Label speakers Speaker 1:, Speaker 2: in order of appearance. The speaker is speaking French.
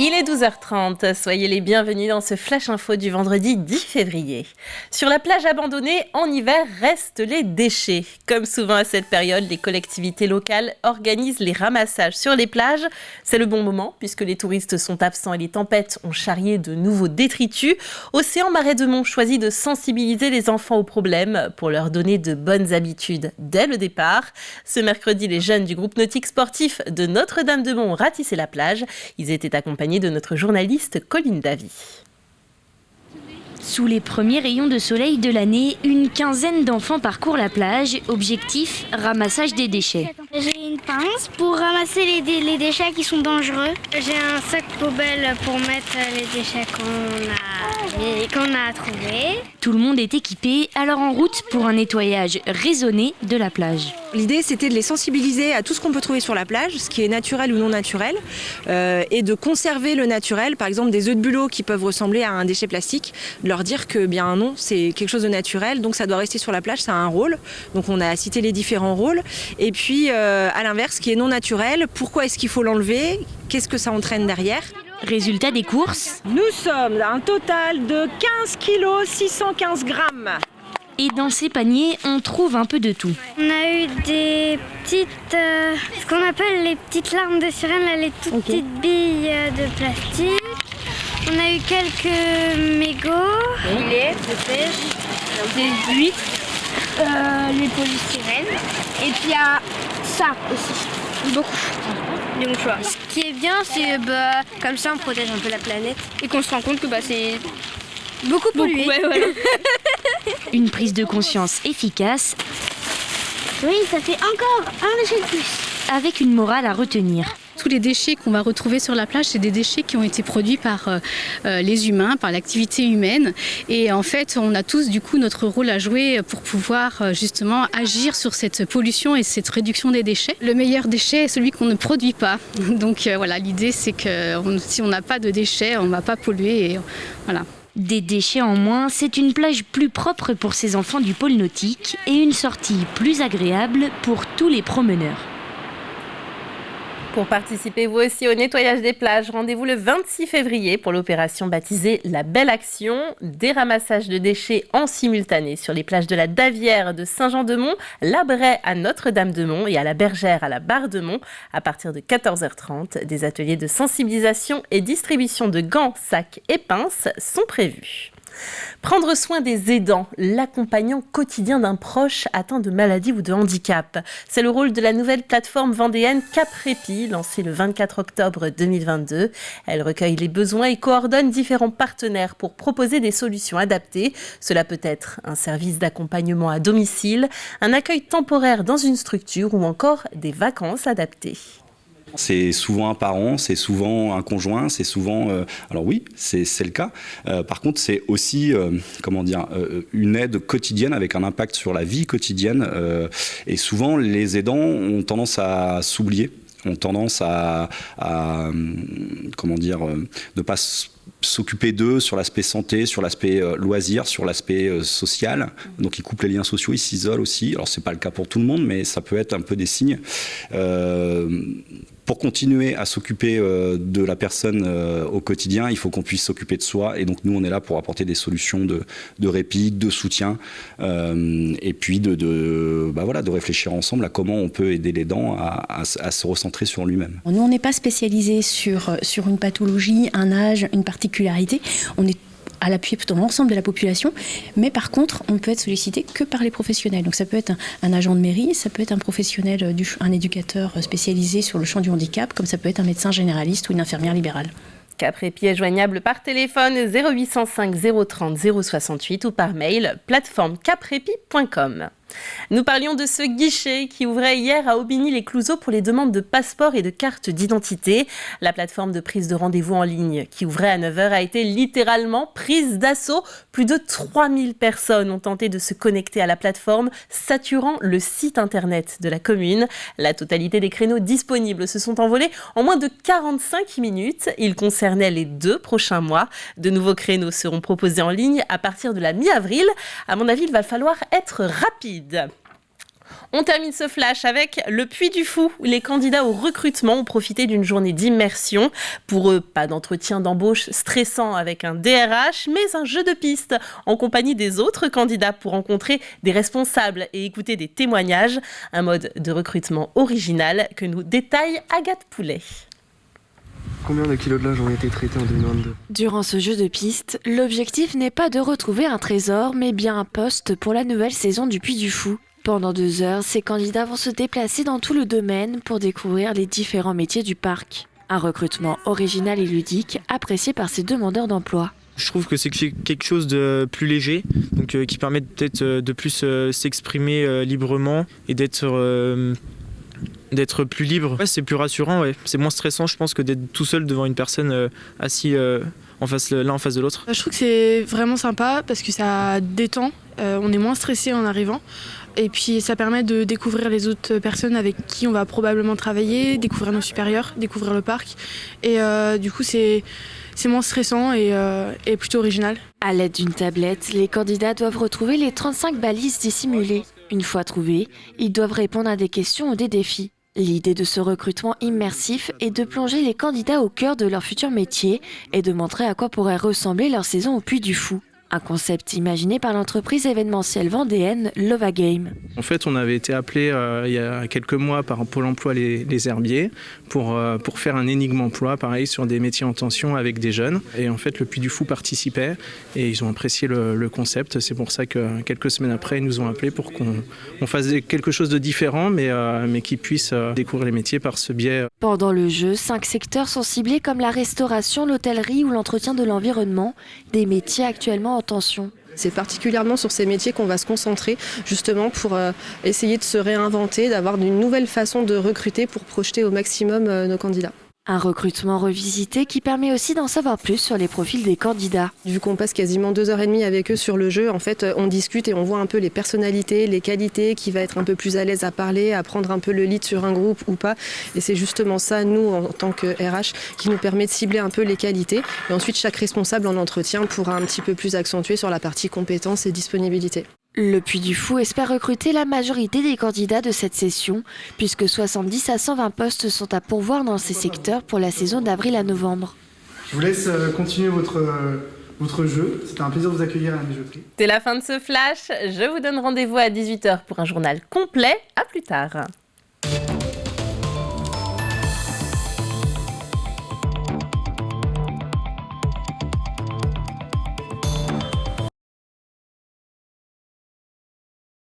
Speaker 1: Il est 12h30, soyez les bienvenus dans ce Flash Info du vendredi 10 février. Sur la plage abandonnée, en hiver, restent les déchets. Comme souvent à cette période, les collectivités locales organisent les ramassages sur les plages. C'est le bon moment puisque les touristes sont absents et les tempêtes ont charrié de nouveaux détritus. Océan Marais de Mont choisit de sensibiliser les enfants aux problèmes pour leur donner de bonnes habitudes dès le départ. Ce mercredi, les jeunes du groupe nautique sportif de Notre-Dame-de-Mont ont ratissé la plage. Ils étaient accompagnés de notre journaliste Colline Davy.
Speaker 2: Sous les premiers rayons de soleil de l'année, une quinzaine d'enfants parcourent la plage. Objectif, ramassage des déchets.
Speaker 3: J'ai une pince pour ramasser les déchets qui sont dangereux. J'ai un sac poubelle pour mettre les déchets qu'on a trouvés.
Speaker 2: Tout le monde est équipé, alors en route pour un nettoyage raisonné de la plage.
Speaker 4: L'idée, c'était de les sensibiliser à tout ce qu'on peut trouver sur la plage, ce qui est naturel ou non naturel, et de conserver le naturel, par exemple des œufs de bulot qui peuvent ressembler à un déchet plastique, de leur dire que bien non, c'est quelque chose de naturel, donc ça doit rester sur la plage, ça a un rôle. Donc on a cité les différents rôles. Et puis à l'inverse, ce qui est non naturel, pourquoi est-ce qu'il faut l'enlever? Qu'est-ce que ça entraîne derrière?
Speaker 2: Résultat des courses.
Speaker 4: Nous sommes à un total de 15 kg 615 grammes.
Speaker 2: Et dans ces paniers, on trouve un peu de tout.
Speaker 3: On a eu des petites, ce qu'on appelle les petites larmes de sirène, là, les toutes petites billes de plastique. On a eu quelques mégots, filets de pêche, des huîtres, les polystyrènes. Et puis il y a ça aussi, beaucoup. Des mouchoirs. Ce qui est bien, c'est comme ça on protège un peu la planète et qu'on se rend compte que c'est beaucoup pollué. Ouais, voilà.
Speaker 2: Une prise de conscience efficace.
Speaker 3: Oui, ça fait encore un déchet de plus.
Speaker 2: Avec une morale à retenir.
Speaker 5: Tous les déchets qu'on va retrouver sur la plage, c'est des déchets qui ont été produits par les humains, par l'activité humaine. Et en fait, on a tous du coup notre rôle à jouer pour pouvoir justement agir sur cette pollution et cette réduction des déchets. Le meilleur déchet est celui qu'on ne produit pas. Donc voilà, l'idée c'est que si on n'a pas de déchets, on ne va pas polluer. Et, voilà.
Speaker 2: Des déchets en moins, c'est une plage plus propre pour ces enfants du pôle nautique et une sortie plus agréable pour tous les promeneurs.
Speaker 1: Pour participer vous aussi au nettoyage des plages, rendez-vous le 26 février pour l'opération baptisée La Belle Action. Des ramassages de déchets en simultané sur les plages de la Davière de Saint-Jean-de-Mont, la Bray à Notre-Dame-de-Mont et à la Bergère à la Barre-de-Mont. À partir de 14h30, des ateliers de sensibilisation et distribution de gants, sacs et pinces sont prévus. Prendre soin des aidants, l'accompagnant quotidien d'un proche atteint de maladie ou de handicap. C'est le rôle de la nouvelle plateforme vendéenne CapRépi, lancée le 24 octobre 2022. Elle recueille les besoins et coordonne différents partenaires pour proposer des solutions adaptées. Cela peut être un service d'accompagnement à domicile, un accueil temporaire dans une structure ou encore des vacances adaptées.
Speaker 6: C'est souvent un parent, c'est souvent un conjoint, c'est souvent... alors oui, c'est le cas. Par contre, c'est aussi une aide quotidienne avec un impact sur la vie quotidienne. Et souvent, les aidants ont tendance à s'oublier, ont tendance à ne pas s'occuper d'eux sur l'aspect santé, sur l'aspect loisir, sur l'aspect social. Donc ils coupent les liens sociaux, ils s'isolent aussi. Alors c'est pas le cas pour tout le monde, mais ça peut être un peu des signes. Pour continuer à s'occuper de la personne au quotidien, il faut qu'on puisse s'occuper de soi. Et donc nous, on est là pour apporter des solutions de répit, de soutien, et puis de réfléchir ensemble à comment on peut aider l'aidant à se recentrer sur lui-même.
Speaker 7: Nous, on n'est pas spécialisé sur une pathologie, un âge, une particularité. On est à l'appui dans l'ensemble de la population, mais par contre, on ne peut être sollicité que par les professionnels. Donc ça peut être un agent de mairie, ça peut être un professionnel, un éducateur spécialisé sur le champ du handicap, comme ça peut être un médecin généraliste ou une infirmière libérale.
Speaker 1: CapRépi est joignable par téléphone 0805 030 068 ou par mail plateforme-caprepi.com. Nous parlions de ce guichet qui ouvrait hier à Aubigny-les-Clouseaux pour les demandes de passeports et de cartes d'identité. La plateforme de prise de rendez-vous en ligne qui ouvrait à 9h a été littéralement prise d'assaut. Plus de 3000 personnes ont tenté de se connecter à la plateforme, saturant le site internet de la commune. La totalité des créneaux disponibles se sont envolés en moins de 45 minutes. Ils concernaient les 2 prochains mois. De nouveaux créneaux seront proposés en ligne à partir de la mi-avril. À mon avis, il va falloir être rapide. On termine ce flash avec le Puy du Fou. Les candidats au recrutement ont profité d'une journée d'immersion. Pour eux, pas d'entretien d'embauche stressant avec un DRH, mais un jeu de pistes en compagnie des autres candidats pour rencontrer des responsables et écouter des témoignages. Un mode de recrutement original que nous détaille Agathe Poulet.
Speaker 8: Combien de kilos de linge ont été traités en 2022 ?
Speaker 9: Durant ce jeu de pistes, l'objectif n'est pas de retrouver un trésor, mais bien un poste pour la nouvelle saison du Puy du Fou. Pendant 2 heures, ces candidats vont se déplacer dans tout le domaine pour découvrir les différents métiers du parc. Un recrutement original et ludique, apprécié par ces demandeurs d'emploi.
Speaker 10: Je trouve que c'est quelque chose de plus léger, donc qui permet peut-être de plus s'exprimer librement et d'être plus libre. Ouais, c'est plus rassurant, ouais. C'est moins stressant, je pense, que d'être tout seul devant une personne assis l'un en face de l'autre.
Speaker 11: Je trouve que c'est vraiment sympa parce que ça détend, on est moins stressé en arrivant. Et puis ça permet de découvrir les autres personnes avec qui on va probablement travailler, découvrir nos supérieurs, découvrir le parc. Et du coup c'est moins stressant et plutôt original.
Speaker 9: À l'aide d'une tablette, les candidats doivent retrouver les 35 balises dissimulées. Une fois trouvées, ils doivent répondre à des questions ou des défis. L'idée de ce recrutement immersif est de plonger les candidats au cœur de leur futur métier et de montrer à quoi pourrait ressembler leur saison au Puy du Fou. Un concept imaginé par l'entreprise événementielle vendéenne Lova Game.
Speaker 12: En fait, on avait été appelé il y a quelques mois par Pôle emploi les Herbiers pour faire un énigme emploi, pareil, sur des métiers en tension avec des jeunes. Et en fait, le Puy du Fou participait et ils ont apprécié le concept. C'est pour ça que quelques semaines après, ils nous ont appelés pour qu'on fasse quelque chose de différent, mais qu'ils puissent découvrir les métiers par ce biais.
Speaker 9: Pendant le jeu, 5 secteurs sont ciblés comme la restauration, l'hôtellerie ou l'entretien de l'environnement, des métiers actuellement en tension.
Speaker 13: C'est particulièrement sur ces métiers qu'on va se concentrer justement pour essayer de se réinventer, d'avoir une nouvelle façon de recruter pour projeter au maximum nos candidats.
Speaker 9: Un recrutement revisité qui permet aussi d'en savoir plus sur les profils des candidats.
Speaker 13: Vu qu'on passe quasiment 2h30 avec eux sur le jeu, en fait, on discute et on voit un peu les personnalités, les qualités, qui va être un peu plus à l'aise à parler, à prendre un peu le lead sur un groupe ou pas. Et c'est justement ça, nous, en tant que RH, qui nous permet de cibler un peu les qualités. Et ensuite, chaque responsable en entretien pourra un petit peu plus accentuer sur la partie compétences et disponibilité.
Speaker 9: Le Puy du Fou espère recruter la majorité des candidats de cette session, puisque 70 à 120 postes sont à pourvoir dans ces secteurs pour la saison d'avril à novembre.
Speaker 14: Je vous laisse continuer votre jeu. C'était un plaisir de vous accueillir à la bijouterie.
Speaker 1: C'est la fin de ce flash. Je vous donne rendez-vous à 18h pour un journal complet. À plus tard.